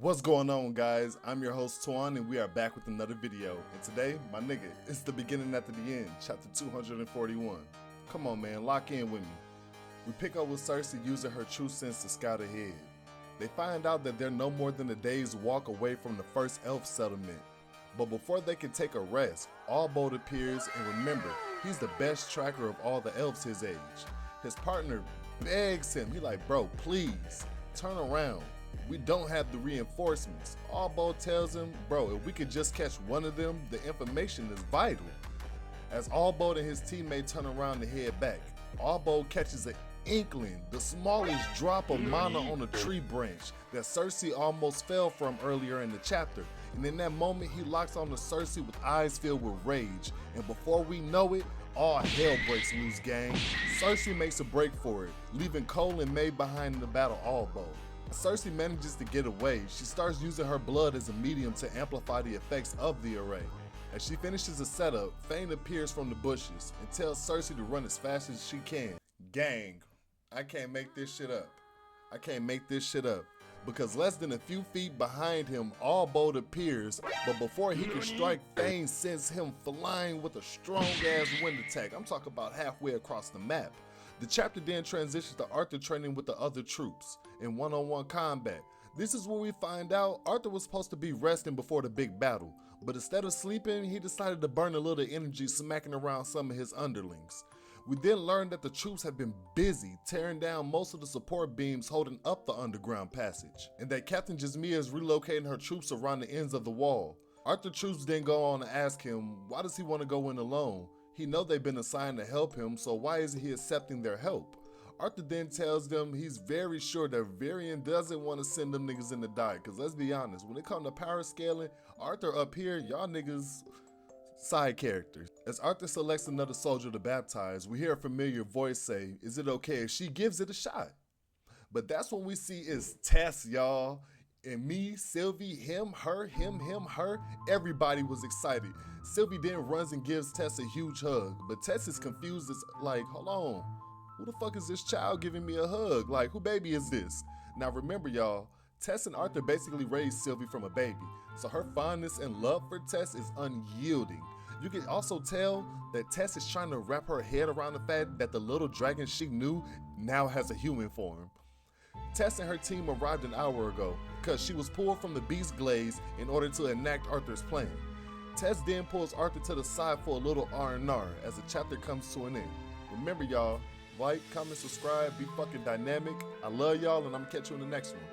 What's going on, guys? I'm your host Twan and we are back with another video. And today, my nigga, it's the beginning after the end, chapter 241. Come on, man, lock in with me. We pick up with Cersei using her true sense to scout ahead. They find out that they're no more than a day's walk away from the first elf settlement. But before they can take a rest, ALBOLD appears, and remember, he's the best tracker of all the elves his age. His partner begs him, he like, bro, please, turn around. We don't have the reinforcements. ALBOLD tells him, bro, if we could just catch one of them, the information is vital. As ALBOLD and his teammate turn around to head back, ALBOLD catches an inkling, the smallest drop of mana on a tree branch that Cersei almost fell from earlier in the chapter. And in that moment, he locks on to Cersei with eyes filled with rage. And before we know it, all hell breaks loose, gang. Cersei makes a break for it, leaving Cole and May behind in the battle ALBOLD. Cersei manages to get away. She starts using her blood as a medium to amplify the effects of the array. As she finishes the setup, Fane appears from the bushes and tells Cersei to run as fast as she can. Gang, I can't make this shit up. I can't make this shit up. Because less than a few feet behind him, ALBOLD appears, but before he can strike, Fane sends him flying with a strong-ass wind attack. I'm talking about halfway across the map. The chapter then transitions to Arthur training with the other troops in one-on-one combat. This is where we find out Arthur was supposed to be resting before the big battle, but instead of sleeping, he decided to burn a little energy smacking around some of his underlings. We then learn that the troops have been busy tearing down most of the support beams holding up the underground passage, and that Captain Jasmia is relocating her troops around the ends of the wall. Arthur's troops then go on to ask him, why does he want to go in alone? He know they've been assigned to help him, so why isn't he accepting their help? Arthur then tells them he's very sure that Varian doesn't want to send them niggas in to die, because let's be honest, when it comes to power scaling, Arthur up here, y'all niggas side characters. As Arthur selects another soldier to baptize, we hear a familiar voice say, is it okay if she gives it a shot? But that's when we see is Tess, y'all. And me, Sylvie, him, her, everybody was excited. Sylvie then runs and gives Tess a huge hug, but Tess is confused. It's like, hold on, who the fuck is this child giving me a hug? Like, who baby is this? Now remember, y'all, Tess and Arthur basically raised Sylvie from a baby, so her fondness and love for Tess is unyielding. You can also tell that Tess is trying to wrap her head around the fact that the little dragon she knew now has a human form. Tess and her team arrived an hour ago because she was pulled from the Beast Glades in order to enact Arthur's plan. Tess then pulls Arthur to the side for a little R&R as the chapter comes to an end. Remember, y'all, like, comment, subscribe, be fucking dynamic. I love y'all and I'm gonna catch you in the next one.